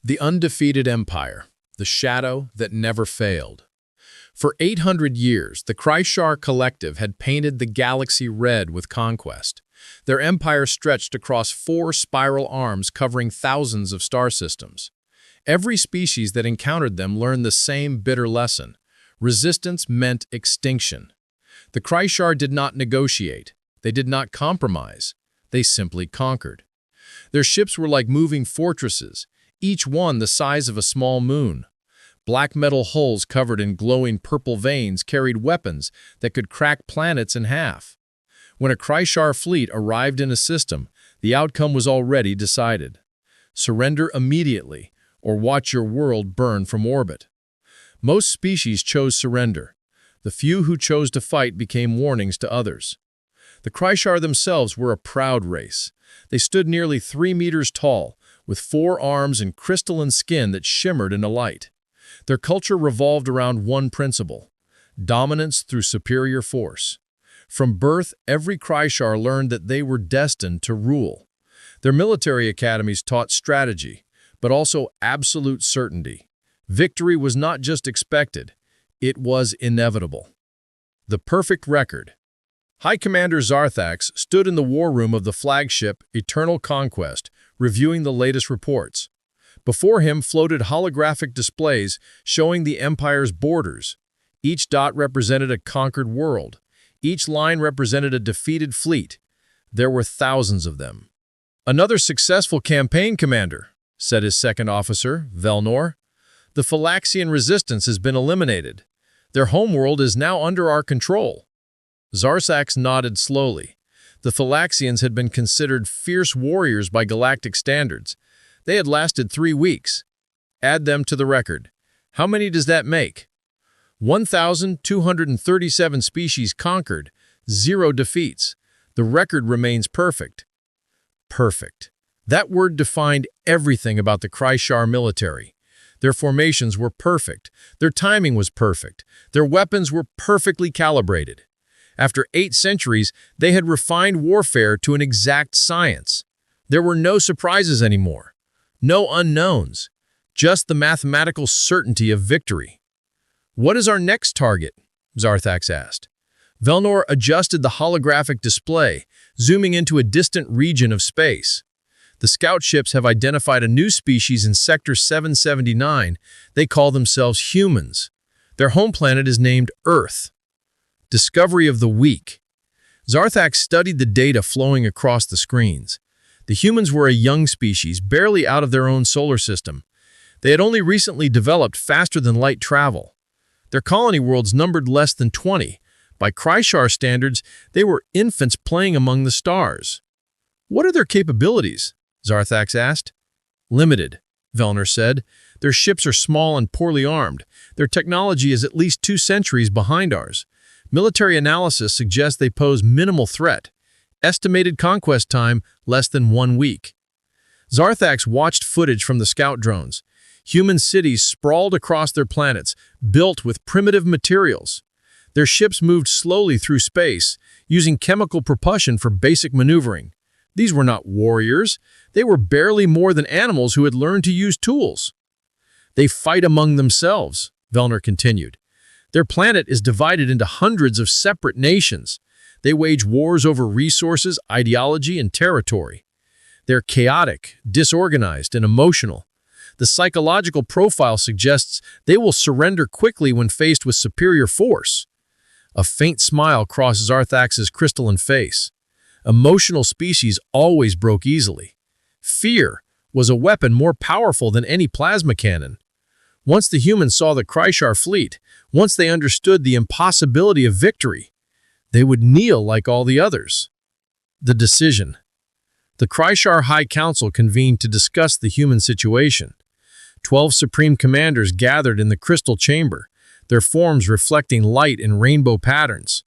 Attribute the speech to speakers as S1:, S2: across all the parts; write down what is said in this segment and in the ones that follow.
S1: The undefeated empire, the shadow that never failed. For 800 years, the Krishar collective had painted the galaxy red with conquest. Their empire stretched across 4 spiral arms covering thousands of star systems. Every species that encountered them learned the same bitter lesson. Resistance meant extinction. The Krishar did not negotiate. They did not compromise. They simply conquered. Their ships were like moving fortresses, each one the size of a small moon. Black metal hulls covered in glowing purple veins carried weapons that could crack planets in half. When a Krishar fleet arrived in a system, the outcome was already decided. Surrender immediately, or watch your world burn from orbit. Most species chose surrender. The few who chose to fight became warnings to others. The Krishar themselves were a proud race. They stood nearly 3 meters tall, with 4 arms and crystalline skin that shimmered in the light. Their culture revolved around one principle: dominance through superior force. From birth, every Krishar learned that they were destined to rule. Their military academies taught strategy, but also absolute certainty. Victory was not just expected, it was inevitable. The perfect record. High Commander Zarthax stood in the war room of the flagship Eternal Conquest, reviewing the latest reports. Before him floated holographic displays showing the Empire's borders. Each dot represented a conquered world. Each line represented a defeated fleet. There were thousands of them. "Another successful campaign, Commander," said his second officer, Velnor. "The Phylaxian resistance has been eliminated. Their homeworld is now under our control." Zarthax nodded slowly. The Phylaxians had been considered fierce warriors by galactic standards. They had lasted 3 weeks. Add them to the record. How many does that make? 1,237 species conquered, 0 defeats. The record remains perfect. Perfect. That word defined everything about the Krishar military. Their formations were perfect. Their timing was perfect. Their weapons were perfectly calibrated. After 8 centuries, they had refined warfare to an exact science. There were no surprises anymore. No unknowns. Just the mathematical certainty of victory. "What is our next target?" Zarthax asked. Velnor adjusted the holographic display, zooming into a distant region of space. "The scout ships have identified a new species in Sector 779. They call themselves humans. Their home planet is named Earth." Discovery of the week. Zarthax studied the data flowing across the screens. The humans were a young species, barely out of their own solar system. They had only recently developed faster-than-light travel. Their colony worlds numbered less than 20. By Krishar standards, they were infants playing among the stars. "What are their capabilities?" Zarthax asked. "Limited," Velnor said. "Their ships are small and poorly armed. Their technology is at least 2 centuries behind ours. Military analysis suggests they pose minimal threat. Estimated conquest time, less than 1 week." Zarthax watched footage from the scout drones. Human cities sprawled across their planets, built with primitive materials. Their ships moved slowly through space, using chemical propulsion for basic maneuvering. These were not warriors. They were barely more than animals who had learned to use tools. "They fight among themselves," Velnor continued. "Their planet is divided into hundreds of separate nations. They wage wars over resources, ideology, and territory. They're chaotic, disorganized, and emotional. The psychological profile suggests they will surrender quickly when faced with superior force." A faint smile crossed Zarthax's crystalline face. Emotional species always broke easily. Fear was a weapon more powerful than any plasma cannon. Once the humans saw the Krishar fleet, once they understood the impossibility of victory, they would kneel like all the others. The decision. The Krishar High Council convened to discuss the human situation. 12 supreme commanders gathered in the crystal chamber, their forms reflecting light in rainbow patterns.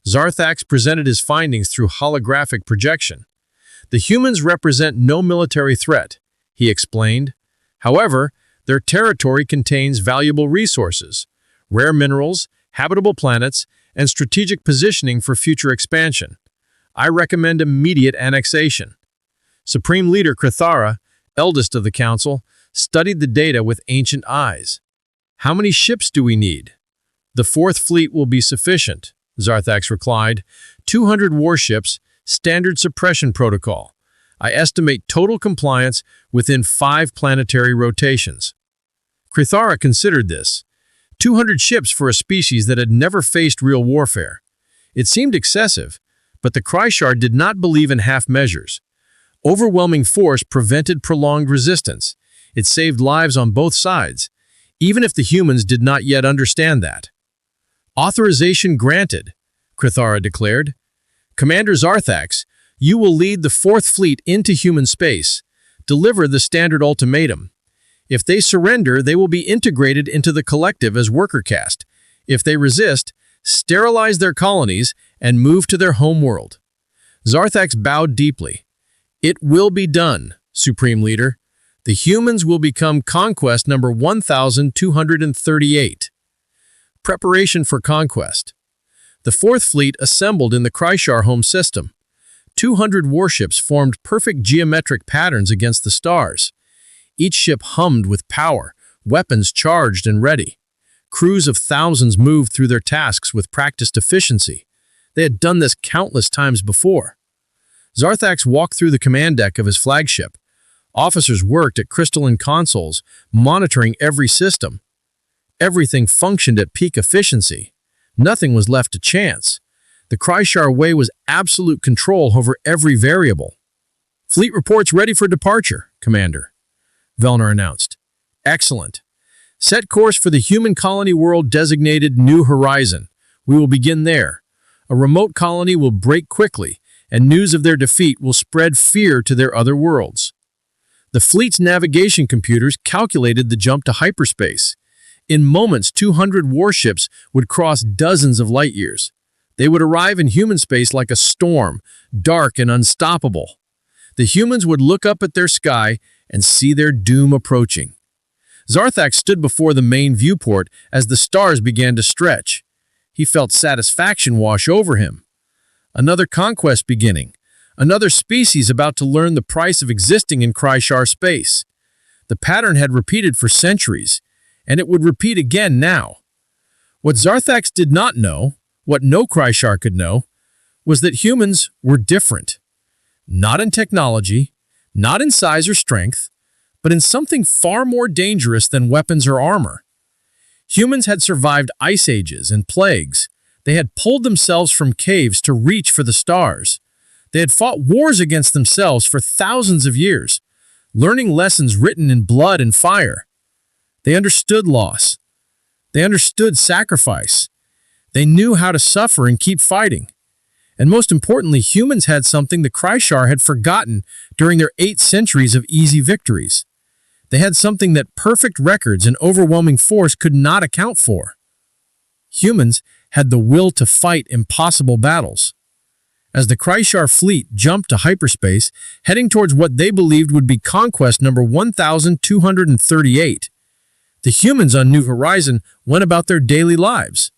S1: Zarthax presented his findings through holographic projection. "The humans represent no military threat," he explained. "However, their territory contains valuable resources, rare minerals, habitable planets, and strategic positioning for future expansion. I recommend immediate annexation." Supreme Leader Krithara, eldest of the council, studied the data with ancient eyes. "How many ships do we need?" "The Fourth Fleet will be sufficient," Zarthax replied. "200 warships, standard suppression protocol. I estimate total compliance within 5 planetary rotations." Krithara considered this. 200 ships for a species that had never faced real warfare. It seemed excessive, but the Kryshar did not believe in half measures. Overwhelming force prevented prolonged resistance. It saved lives on both sides, even if the humans did not yet understand that. "Authorization granted," Krithara declared. "Commander Zarthax, you will lead the Fourth Fleet into human space. Deliver the standard ultimatum. If they surrender, they will be integrated into the collective as worker caste. If they resist, sterilize their colonies and move to their homeworld." Zarthax bowed deeply. "It will be done, Supreme Leader. The humans will become conquest number 1238. Preparation for conquest. The Fourth Fleet assembled in the Kryshar home system. 200 warships formed perfect geometric patterns against the stars. Each ship hummed with power, weapons charged and ready. Crews of thousands moved through their tasks with practiced efficiency. They had done this countless times before. Zarthax walked through the command deck of his flagship. Officers worked at crystalline consoles, monitoring every system. Everything functioned at peak efficiency. Nothing was left to chance. The Kryshar way was absolute control over every variable. "Fleet reports ready for departure, Commander," Velnor announced. "Excellent. Set course for the human colony world designated New Horizon. We will begin there. A remote colony will break quickly, and news of their defeat will spread fear to their other worlds." The fleet's navigation computers calculated the jump to hyperspace. In moments, 200 warships would cross dozens of light years. They would arrive in human space like a storm, dark and unstoppable. The humans would look up at their sky and see their doom approaching. Zarthax stood before the main viewport as the stars began to stretch. He felt satisfaction wash over him. Another conquest beginning. Another species about to learn the price of existing in Kryshar space. The pattern had repeated for centuries, and it would repeat again now. What Zarthax did not know, what no Kryshar could know, was that humans were different. Not in technology, not in size or strength, but in something far more dangerous than weapons or armor. Humans had survived ice ages and plagues. They had pulled themselves from caves to reach for the stars. They had fought wars against themselves for thousands of years, learning lessons written in blood and fire. They understood loss. They understood sacrifice. They knew how to suffer and keep fighting. And most importantly, humans had something the Kryshar had forgotten during their 8 centuries of easy victories. They had something that perfect records and overwhelming force could not account for. Humans had the will to fight impossible battles. As the Kryshar fleet jumped to hyperspace, heading towards what they believed would be conquest number 1238, the humans on New Horizon went about their daily lives.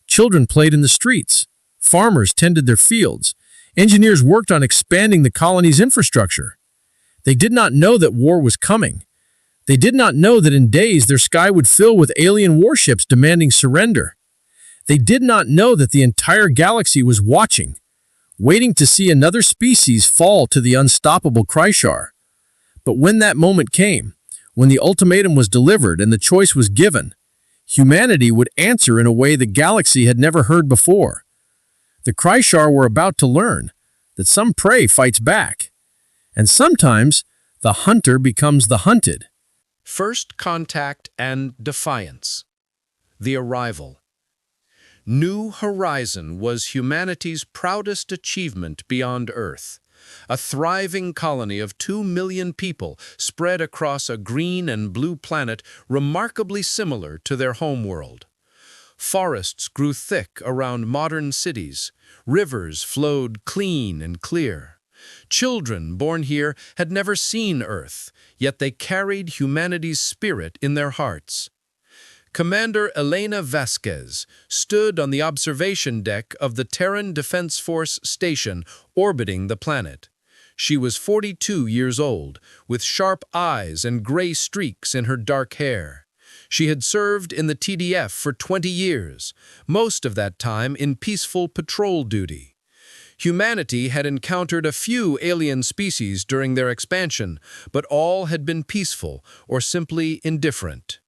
S1: Children played in the streets. Farmers tended their fields. Engineers worked on expanding the colony's infrastructure. They did not know that war was coming. They did not know that in days their sky would fill with alien warships demanding surrender. They did not know that the entire galaxy was watching, waiting to see another species fall to the unstoppable Kryshar. But when that moment came, when the ultimatum was delivered and the choice was given, humanity would answer in a way the galaxy had never heard before. The Kryshar were about to learn that some prey fights back, and sometimes the hunter becomes the hunted.
S2: First Contact and Defiance. The Arrival. New Horizon was humanity's proudest achievement beyond Earth. A thriving colony of 2 million people spread across a green and blue planet remarkably similar to their homeworld. Forests grew thick around modern cities. Rivers flowed clean and clear. Children born here had never seen Earth, yet they carried humanity's spirit in their hearts. Commander Elena Vasquez stood on the observation deck of the Terran Defense Force station orbiting the planet. She was 42 years old, with sharp eyes and gray streaks in her dark hair. She had served in the TDF for 20 years, most of that time in peaceful patrol duty. Humanity had encountered a few alien species during their expansion, but all had been peaceful or simply indifferent.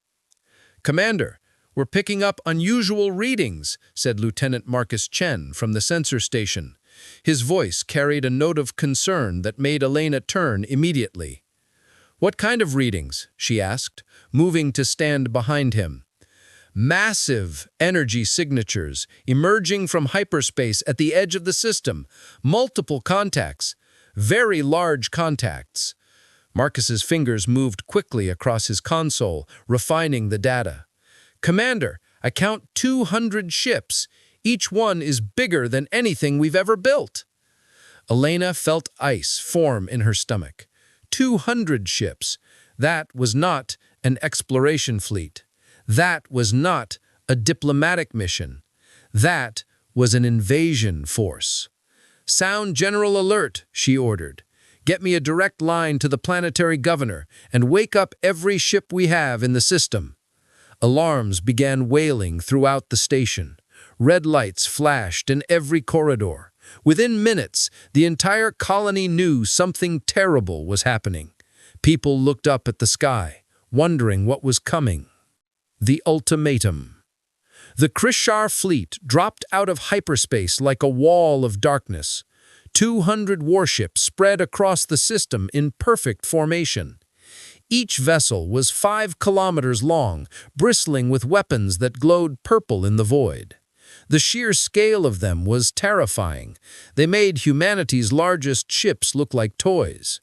S2: "Commander, we're picking up unusual readings," said Lieutenant Marcus Chen from the sensor station. His voice carried a note of concern that made Elena turn immediately. "What kind of readings?" she asked, moving to stand behind him. "Massive energy signatures emerging from hyperspace at the edge of the system. Multiple contacts. Very large contacts." Marcus's fingers moved quickly across his console, refining the data. "Commander, I count 200 ships. Each one is bigger than anything we've ever built." Elena felt ice form in her stomach. 200 ships. That was not an exploration fleet. That was not a diplomatic mission. That was an invasion force. "Sound General Alert," she ordered. "Get me a direct line to the planetary governor and wake up every ship we have in the system." Alarms began wailing throughout the station. Red lights flashed in every corridor. Within minutes, the entire colony knew something terrible was happening. People looked up at the sky, wondering what was coming. The ultimatum. The Krishar fleet dropped out of hyperspace like a wall of darkness. 200 warships spread across the system in perfect formation. Each vessel was 5 kilometers long, bristling with weapons that glowed purple in the void. The sheer scale of them was terrifying. They made humanity's largest ships look like toys.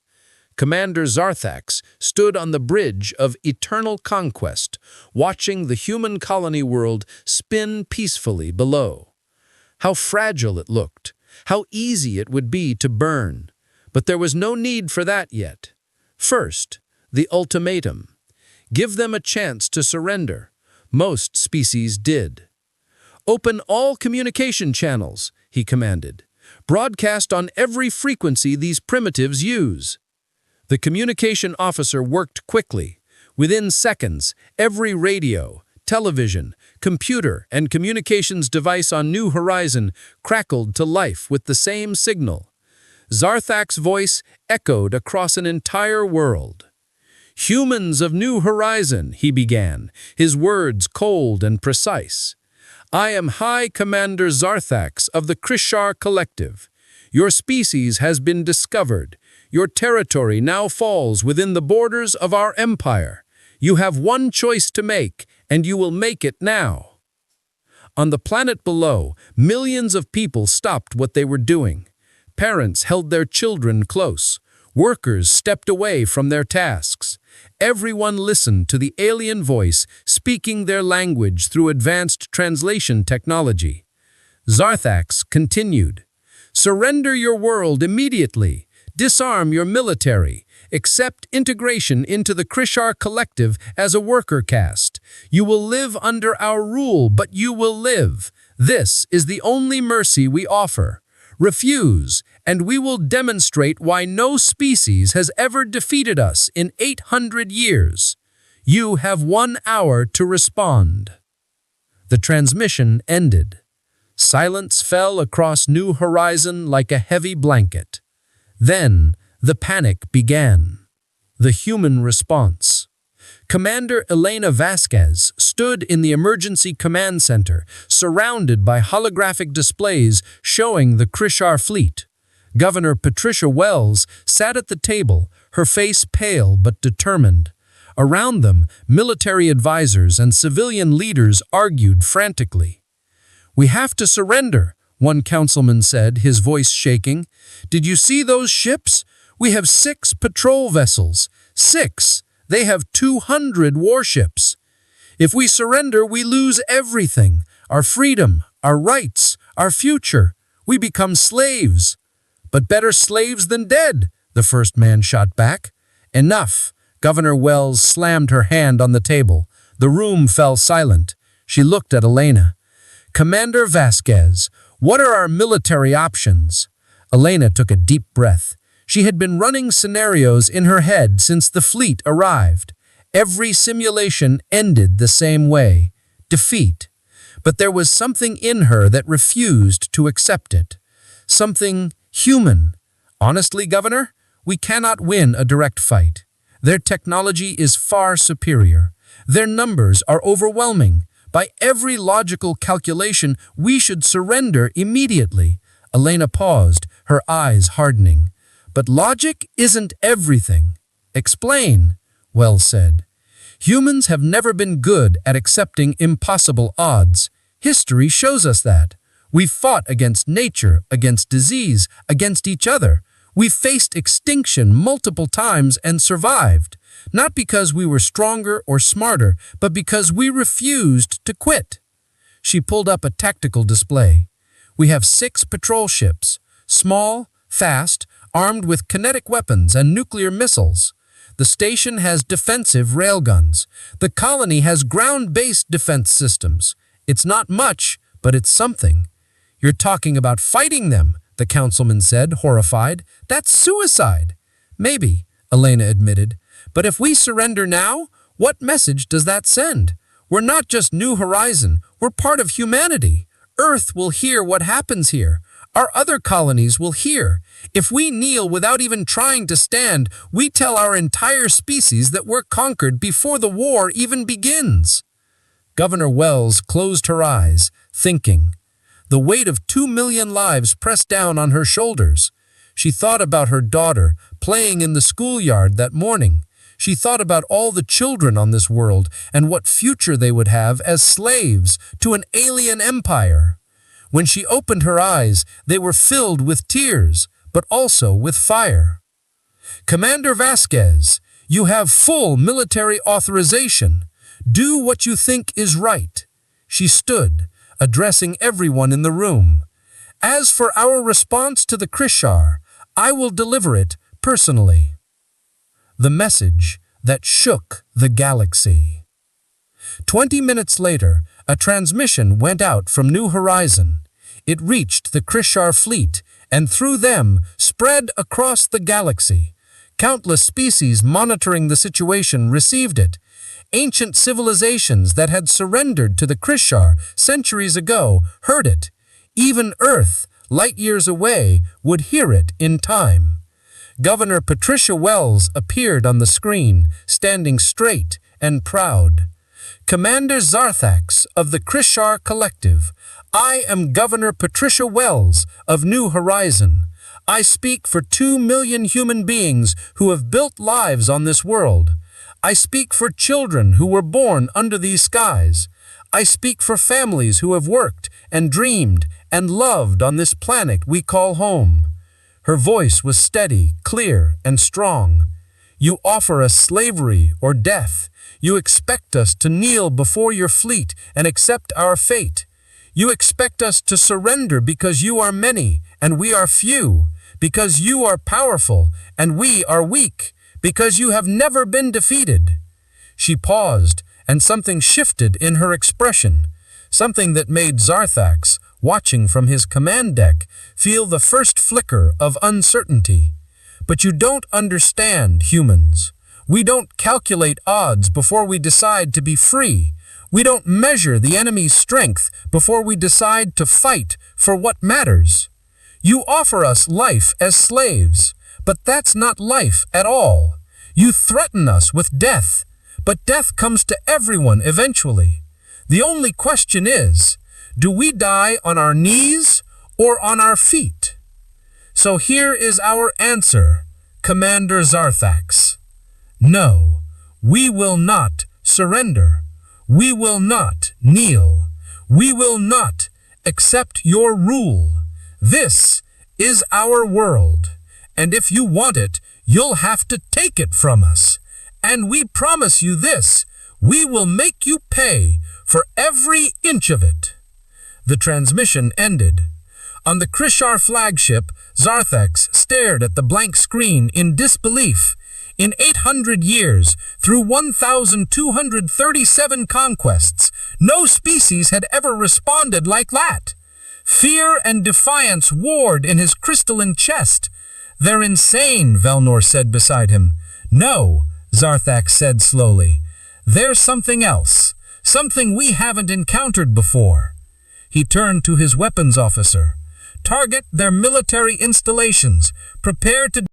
S2: Commander Zarthax stood on the bridge of eternal conquest, watching the human colony world spin peacefully below. How fragile it looked, how easy it would be to burn. But there was no need for that yet. First, the ultimatum. Give them a chance to surrender. Most species did. "Open all communication channels," he commanded. "Broadcast on every frequency these primitives use." The communication officer worked quickly. Within seconds, every radio, television, computer, and communications device on New Horizon crackled to life with the same signal. Zarthax's voice echoed across an entire world. "Humans of New Horizon," he began, his words cold and precise. "I am High Commander Zarthax of the Krishar Collective. Your species has been discovered. Your territory now falls within the borders of our empire. You have one choice to make, and you will make it now." On the planet below, millions of people stopped what they were doing. Parents held their children close. Workers stepped away from their tasks. Everyone listened to the alien voice speaking their language through advanced translation technology. Zarthax continued, "Surrender your world immediately. Disarm your military. Accept integration into the Krishar Collective as a worker caste. You will live under our rule, but you will live. This is the only mercy we offer. Refuse, and we will demonstrate why no species has ever defeated us in 800 years. You have 1 hour to respond." The transmission ended. Silence fell across New Horizon like a heavy blanket. Then, the panic began. The human response. Commander Elena Vasquez stood in the emergency command center, surrounded by holographic displays showing the Krishar fleet. Governor Patricia Wells sat at the table, her face pale but determined. Around them, military advisors and civilian leaders argued frantically. "We have to surrender," one councilman said, his voice shaking. "Did you see those ships? We have 6 patrol vessels. 6! They have 200 warships. If we surrender, we lose everything. Our freedom, our rights, our future. We become slaves." "But better slaves than dead," the first man shot back. "Enough." Governor Wells slammed her hand on the table. The room fell silent. She looked at Elena. "Commander Vasquez, what are our military options?" Elena took a deep breath.
S1: She had been running scenarios in her head since the fleet arrived. Every simulation ended the same way: defeat. But there was something in her that refused to accept it. Something human. Honestly, Governor, we cannot win a direct fight. Their technology is far superior. Their numbers are overwhelming. By every logical calculation, we should surrender immediately. Elena paused, her eyes hardening. But logic isn't everything. Explain, Wells said. Humans have never been good at accepting impossible odds. History shows us that. We've fought against nature, against disease, against each other. We've faced extinction multiple times and survived, not because we were stronger or smarter, but because we refused to quit. She pulled up a tactical display. We have 6 patrol ships, small, fast, armed with kinetic weapons and nuclear missiles. The station has defensive railguns. The colony has ground-based defense systems. It's not much, but it's something. You're talking about fighting them, the councilman said, horrified. That's suicide. Maybe, Elena admitted. But if we surrender now, what message does that send? We're not just New Horizon. We're part of humanity. Earth will hear what happens here. Our other colonies will hear. If we kneel without even trying to stand, we tell our entire species that we're conquered before the war even begins. Governor Wells closed her eyes, thinking. The weight of 2 million lives pressed down on her shoulders. She thought about her daughter playing in the schoolyard that morning. She thought about all the children on this world and what future they would have as slaves to an alien empire. When she opened her eyes, they were filled with tears, but also with fire. Commander Vasquez, you have full military authorization. Do what you think is right. She stood, addressing everyone in the room. As for our response to the Krishar, I will deliver it personally. The message that shook the galaxy. 20 minutes later, a transmission went out from New Horizon. It reached the Krishar fleet, and through them spread across the galaxy. Countless species monitoring the situation received it. Ancient civilizations that had surrendered to the Krishar centuries ago heard it. Even Earth, light years away, would hear it in time. Governor Patricia Wells appeared on the screen, standing straight and proud. Commander Zarthax of the Krishar Collective, I am Governor Patricia Wells of New Horizon. I speak for 2 million human beings who have built lives on this world. I speak for children who were born under these skies. I speak for families who have worked and dreamed and loved on this planet we call home. Her voice was steady, clear, and strong. You offer us slavery or death. You expect us to kneel before your fleet and accept our fate. You expect us to surrender because you are many and we are few, because you are powerful and we are weak, because you have never been defeated. She paused, and something shifted in her expression, something that made Zarthax, watching from his command deck, feel the first flicker of uncertainty. But you don't understand, humans. We don't calculate odds before we decide to be free. We don't measure the enemy's strength before we decide to fight for what matters. You offer us life as slaves, but that's not life at all. You threaten us with death, but death comes to everyone eventually. The only question is, do we die on our knees or on our feet? So here is our answer, Commander Zarthax. No, we will not surrender. We will not kneel. We will not accept your rule. This is our world, and if you want it, you'll have to take it from us. And we promise you this, we will make you pay for every inch of it. The transmission ended. On the Krishar flagship, Zarthax stared at the blank screen in disbelief. In 800 years, through 1,237 conquests, no species had ever responded like that. Fear and defiance warred in his crystalline chest.
S3: "They're insane," Velnor said beside him. "No," Zarthak said slowly. "There's something else. Something we haven't encountered before." He turned to his weapons officer. "Target their military installations. Prepare to